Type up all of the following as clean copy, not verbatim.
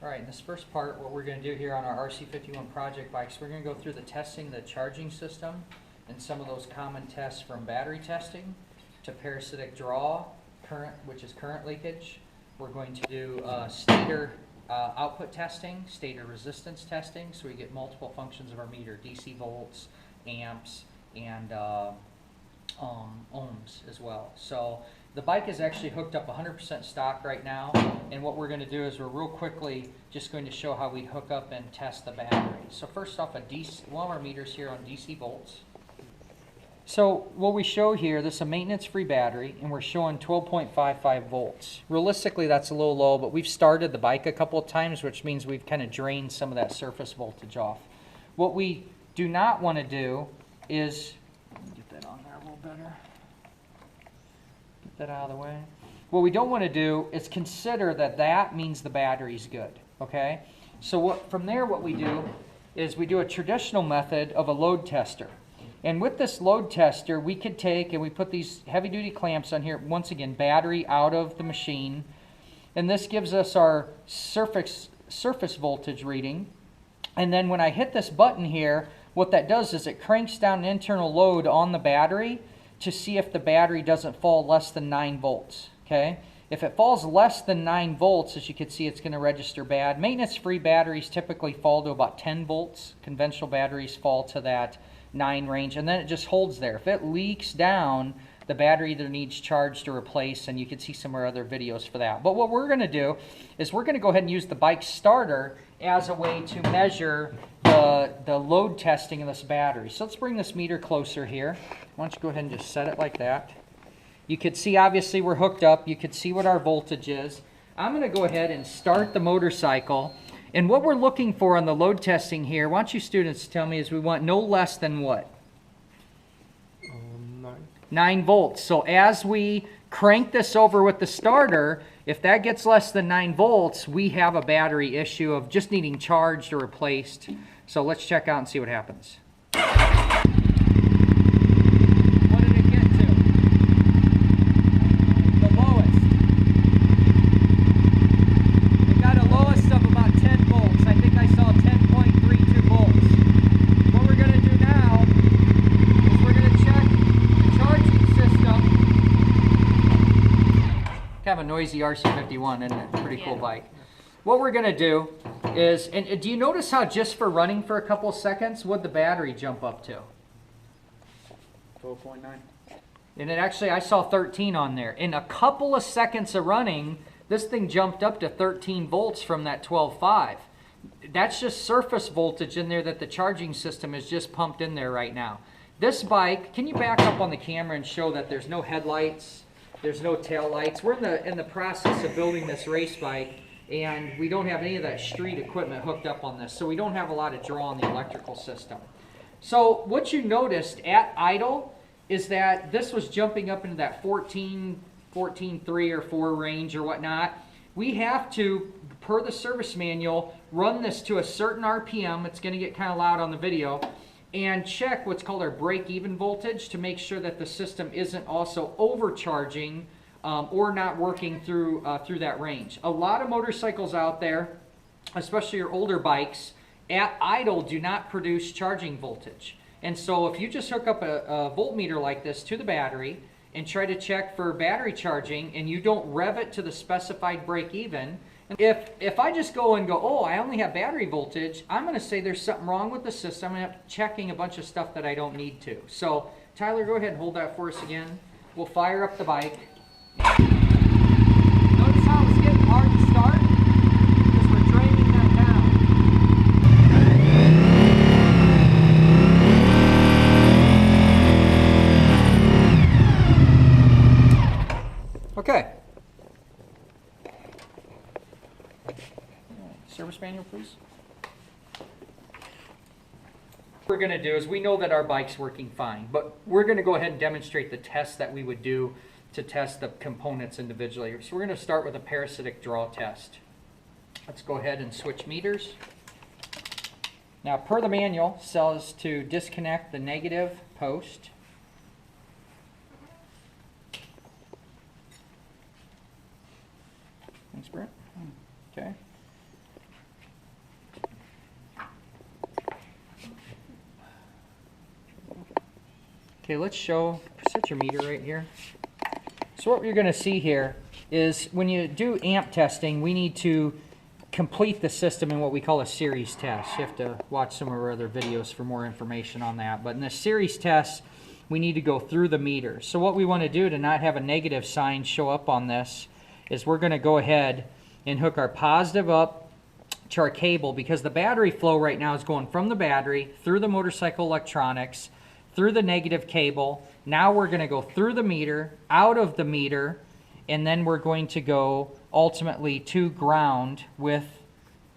Alright, in this first part, what we're going to do here on our RC51 project bikes, we're going to go through the testing the charging system and some of those common tests from battery testing to parasitic draw, which is current leakage. We're going to do stator output testing, stator resistance testing, so we get multiple functions of our meter, DC volts, amps, and ohms as well. So the bike is actually hooked up 100% stock right now, and what we're going to do is we're real quickly just going to show how we hook up and test the battery. So first off, one of our meters here on DC volts. So what we show here, this is a maintenance-free battery, and we're showing 12.55 volts. Realistically, that's a little low, but we've started the bike a couple of times, which means we've kind of drained some of that surface voltage off. What we do not want to do is, get that on there a little better. Get that out of the way. What we don't want to do is consider that that means the battery's good, okay? So from there, what we do is we do a traditional method of a load tester. And with this load tester, we could take and we put these heavy-duty clamps on here. Once again, battery out of the machine. And this gives us our surface voltage reading. And then when I hit this button here, what that does is it cranks down an internal load on the battery to see if the battery doesn't fall less than 9 volts. Okay? If it falls less than 9 volts, as you can see, it's going to register bad. Maintenance-free batteries typically fall to about 10 volts. Conventional batteries fall to that 9 range, and then it just holds there. If it leaks down, the battery either needs charged or replaced, and you can see some of our other videos for that. But what we're going to do is we're going to go ahead and use the bike starter as a way to measure the load testing of this battery. So let's bring this meter closer here. Why don't you go ahead and just set it like that. You could see, obviously, we're hooked up. You could see what our voltage is. I'm going to go ahead and start the motorcycle. And what we're looking for on the load testing here, why don't you students tell me, is we want no less than what? 9 volts. So as we crank this over with the starter, if that gets less than 9 volts, we have a battery issue of just needing charged or replaced. So let's check out and see what happens. What did it get to? The lowest. It got a lowest of about 10 volts. I think I saw 10.32 volts. What we're going to do now is we're going to check the charging system. Kind of a noisy RC51, isn't it? Pretty cool bike. What we're going to do is, and do you notice how just for running for a couple of seconds, what'd the battery jump up to? 12.9. And it actually, I saw 13 on there. In a couple of seconds of running, this thing jumped up to 13 volts from that 12.5. That's just surface voltage in there that the charging system is just pumped in there right now. This bike, can you back up on the camera and show that there's no headlights, there's no tail lights? We're in the process of building this race bike, and we don't have any of that street equipment hooked up on this, so we don't have a lot of draw on the electrical system. So what you noticed at idle is that this was jumping up into that 14.3 or 4 range or whatnot. We have to, per the service manual, run this to a certain RPM. It's going to get kind of loud on the video. And check what's called our break-even voltage to make sure that the system isn't also overcharging or not working through that range. A lot of motorcycles out there, especially your older bikes, at idle do not produce charging voltage. And so if you just hook up a voltmeter like this to the battery and try to check for battery charging and you don't rev it to the specified break-even, if I just go and go, oh, I only have battery voltage, I'm going to say there's something wrong with the system and I'm checking a bunch of stuff that I don't need to. So Tyler, go ahead and hold that for us again. We'll fire up the bike. Notice how it's getting hard to start? Because we're draining that down. Okay. Service manual, please. What we're going to do is we know that our bike's working fine, but we're going to go ahead and demonstrate the test that we would do to test the components individually. So we're going to start with a parasitic draw test. Let's go ahead and switch meters. Now, per the manual, it says to disconnect the negative post. Thanks, Brent. Okay. Okay, let's set your meter right here. So what you're going to see here is when you do amp testing, we need to complete the system in what we call a series test. You have to watch some of our other videos for more information on that. But in the series test, we need to go through the meter. So what we want to do to not have a negative sign show up on this is we're going to go ahead and hook our positive up to our cable, because the battery flow right now is going from the battery through the motorcycle electronics, through the negative cable. Now we're going to go through the meter, out of the meter, and then we're going to go ultimately to ground with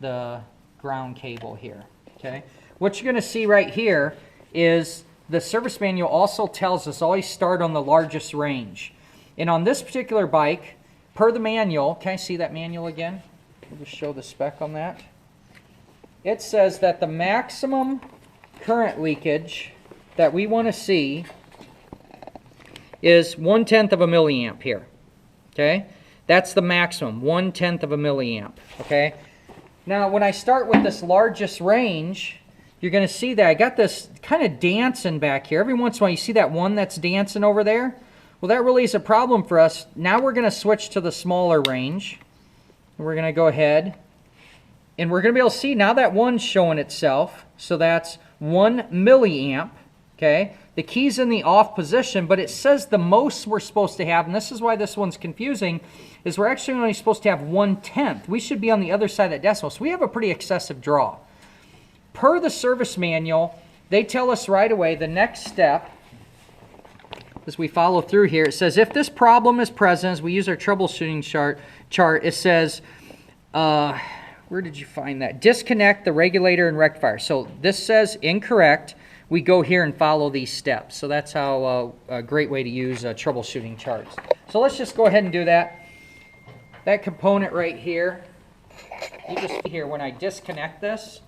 the ground cable here. Okay. What you're going to see right here is the service manual also tells us always start on the largest range. And on this particular bike, per the manual, can I see that manual again? We'll just show the spec on that. It says that the maximum current leakage that we want to see is 1/10 of a milliamp here. Okay? That's the maximum, 1/10 of a milliamp. Okay? Now, when I start with this largest range, you're going to see that I got this kind of dancing back here. Every once in a while, you see that one that's dancing over there? Well, that really is a problem for us. Now we're going to switch to the smaller range. We're going to go ahead, and we're going to be able to see now that one's showing itself. So that's 1 milliamp. Okay? The key's in the off position, but it says the most we're supposed to have, and this is why this one's confusing, is we're actually only supposed to have 1/10. We should be on the other side of that decimal. So we have a pretty excessive draw. Per the service manual, they tell us right away the next step, as we follow through here, it says if this problem is present, as we use our troubleshooting chart, it says, where did you find that? Disconnect the regulator and rectifier. So this says incorrect. We go here and follow these steps. So that's how a great way to use troubleshooting charts. So let's just go ahead and do that. That component right here, you just see here when I disconnect this,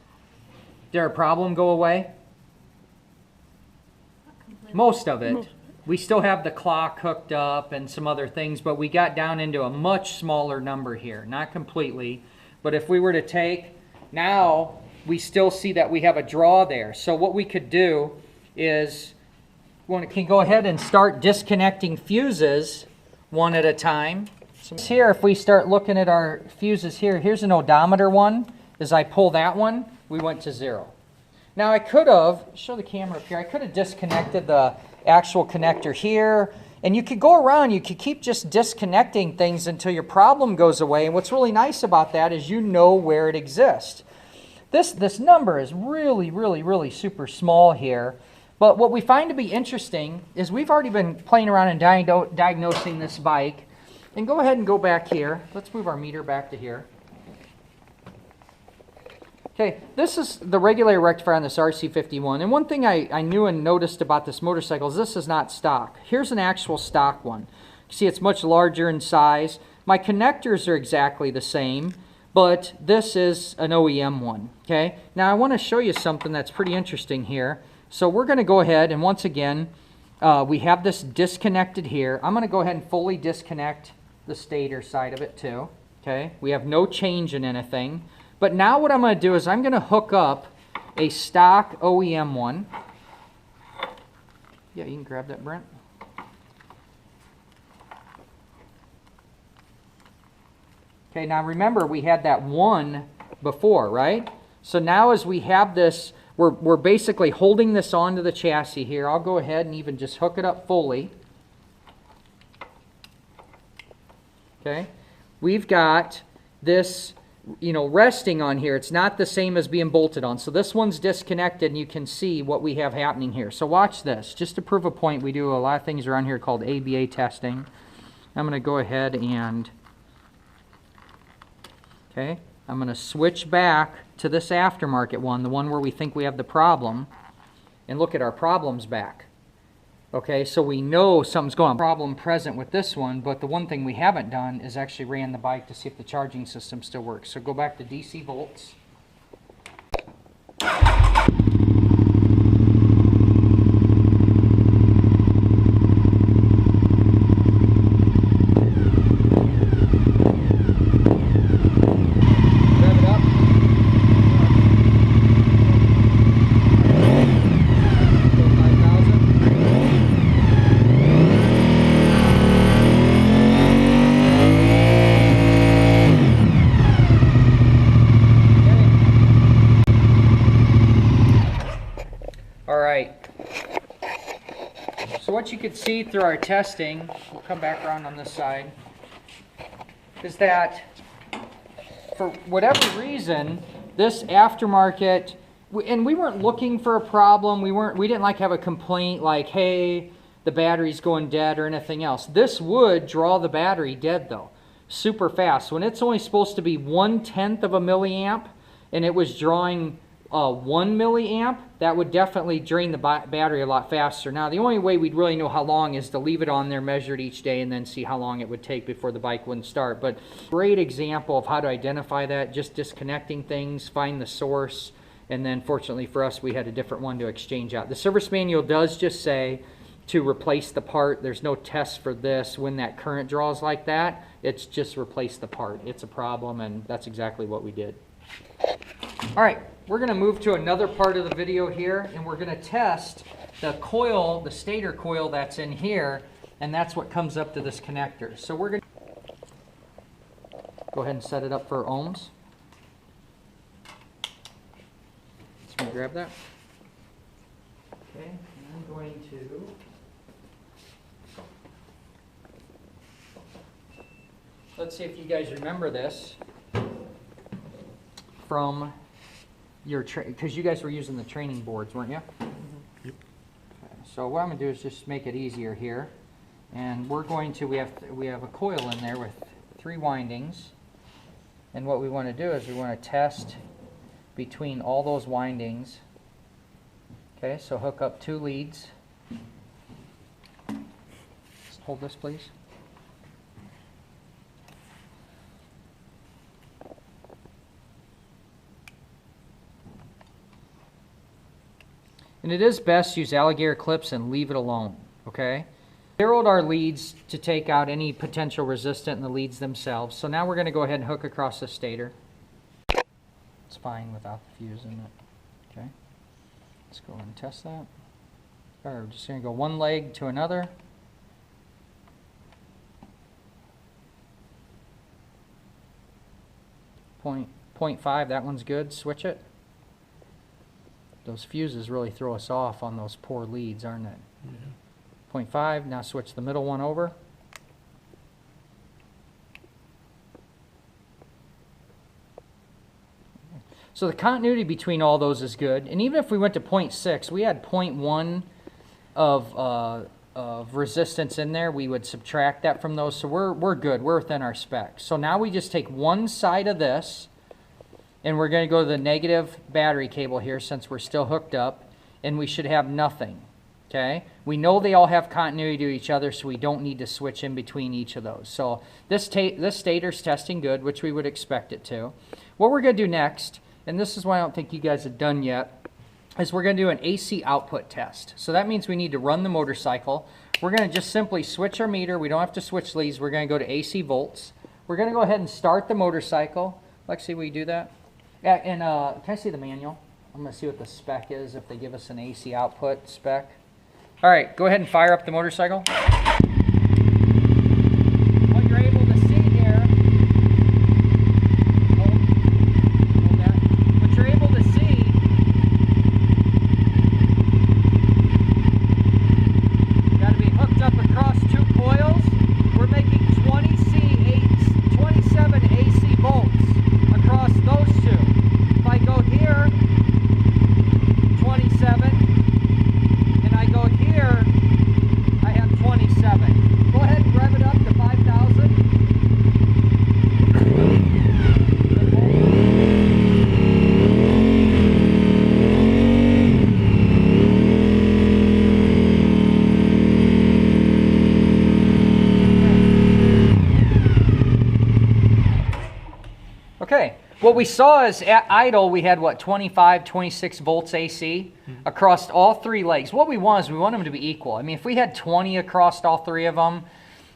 did our problem go away? Most of it. We still have the clock hooked up and some other things, but we got down into a much smaller number here. Not completely, but if we were to take, now we still see that we have a draw there. So what we could do is we can go ahead and start disconnecting fuses one at a time. So here, if we start looking at our fuses here, here's an odometer one. As I pull that one, we went to 0. Now I could have, show the camera up here, I could have disconnected the actual connector here, and you could go around, you could keep just disconnecting things until your problem goes away. And what's really nice about that is you know where it exists. This number is really super small here. But what we find to be interesting is we've already been playing around and diagnosing this bike. And go ahead and go back here. Let's move our meter back to here. Okay, this is the regulator rectifier on this RC51. And one thing I knew and noticed about this motorcycle is this is not stock. Here's an actual stock one. You see it's much larger in size. My connectors are exactly the same, but this is an OEM one. Okay, now I want to show you something that's pretty interesting here. So we're going to go ahead and once again, we have this disconnected here. I'm going to go ahead and fully disconnect the stator side of it too. Okay, we have no change in anything. But now what I'm going to do is I'm going to hook up a stock OEM one. Yeah, you can grab that, Brent. Okay, now remember we had that one before, right? So now as we have this, we're basically holding this onto the chassis here. I'll go ahead and even just hook it up fully. Okay, we've got this, you know, resting on here. It's not the same as being bolted on. So this one's disconnected and you can see what we have happening here. So watch this. Just to prove a point, we do a lot of things around here called ABA testing. I'm going to go ahead and, okay, I'm going to switch back to this aftermarket one, the one where we think we have the problem, and look at our problems back. Okay, so we know something's going on. Problem present with this one, but the one thing we haven't done is actually ran the bike to see if the charging system still works. So go back to DC volts. So what you could see through our testing, we'll come back around on this side, is that for whatever reason, this aftermarket, and we weren't looking for a problem. We didn't like have a complaint like, hey, the battery's going dead or anything else. This would draw the battery dead though, super fast. When it's only supposed to be 1/10 of a milliamp and it was drawing 1 milliamp, that would definitely drain the battery a lot faster. Now, the only way we'd really know how long is to leave it on there, measure it each day, and then see how long it would take before the bike wouldn't start. But great example of how to identify that, just disconnecting things, find the source, and then fortunately for us, we had a different one to exchange out. The service manual does just say to replace the part. There's no test for this when that current draws like that. It's just replace the part. It's a problem, and that's exactly what we did. All right, we're going to move to another part of the video here, and we're going to test the coil, the stator coil that's in here, and that's what comes up to this connector. So we're going to go ahead and set it up for ohms. Just going to grab that. Okay, and I'm going to let's see if you guys remember this from your because you guys were using the training boards, weren't you? Mm-hmm. Yep. Okay. So what I'm going to do is just make it easier here, and we're going to we have a coil in there with 3 windings, and what we want to do is we want to test between all those windings. Okay, so hook up 2 leads. Just hold this, please. And it is best to use alligator clips and leave it alone, okay? Zeroed our leads to take out any potential resistant in the leads themselves. So now we're going to go ahead and hook across the stator. It's fine without the fuse in it, okay? Let's go ahead and test that. All right, we're just going to go one leg to another. Point 0.5, that one's good. Switch it. Those fuses really throw us off on those poor leads, aren't they? Yeah. 0.5, now switch the middle one over. So the continuity between all those is good. And even if we went to 0.6, we had 0.1 of resistance in there. We would subtract that from those. So we're good. We're within our specs. So now we just take one side of this, and we're going to go to the negative battery cable here since we're still hooked up, and we should have nothing, okay? We know they all have continuity to each other, so we don't need to switch in between each of those. So this stator's testing good, which we would expect it to. What we're going to do next, and this is what I don't think you guys have done yet, is we're going to do an AC output test. So that means we need to run the motorcycle. We're going to just simply switch our meter. We don't have to switch leads. We're going to go to AC volts. We're going to go ahead and start the motorcycle. Lexi, will you do that? Yeah, and can I see the manual? I'm going to see what the spec is, if they give us an AC output spec. All right, go ahead and fire up the motorcycle. What you're able to see here, hold that. What you're able to see, got to be hooked up across 2 coils. We're making 27 AC volts across those 2. If I go here, 27, and I go here, I have 27. Go ahead and rev it up to 5,000. Okay. What we saw is at idle, we had, what, 25, 26 volts AC across all 3 legs. What we want is we want them to be equal. I mean, if we had 20 across all 3 of them,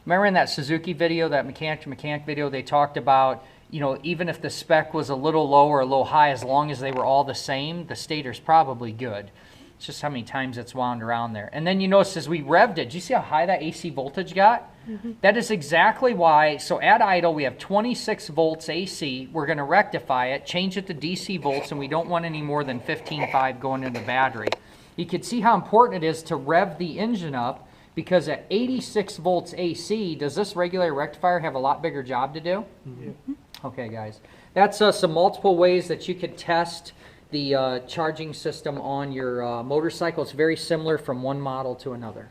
remember in that Suzuki video, that mechanic video, they talked about, you know, even if the spec was a little low or a little high, as long as they were all the same, the stator's probably good. It's just how many times it's wound around there. And then you notice as we revved it, did you see how high that AC voltage got? Mm-hmm. That is exactly why. So at idle, we have 26 volts AC. We're going to rectify it, change it to DC volts, and we don't want any more than 15.5 going into the battery. You can see how important it is to rev the engine up Because at 86 volts AC, does this regular rectifier have a lot bigger job to do? Okay, guys. That's some multiple ways that you could test the charging system on your motorcycle. It's very similar from one model to another.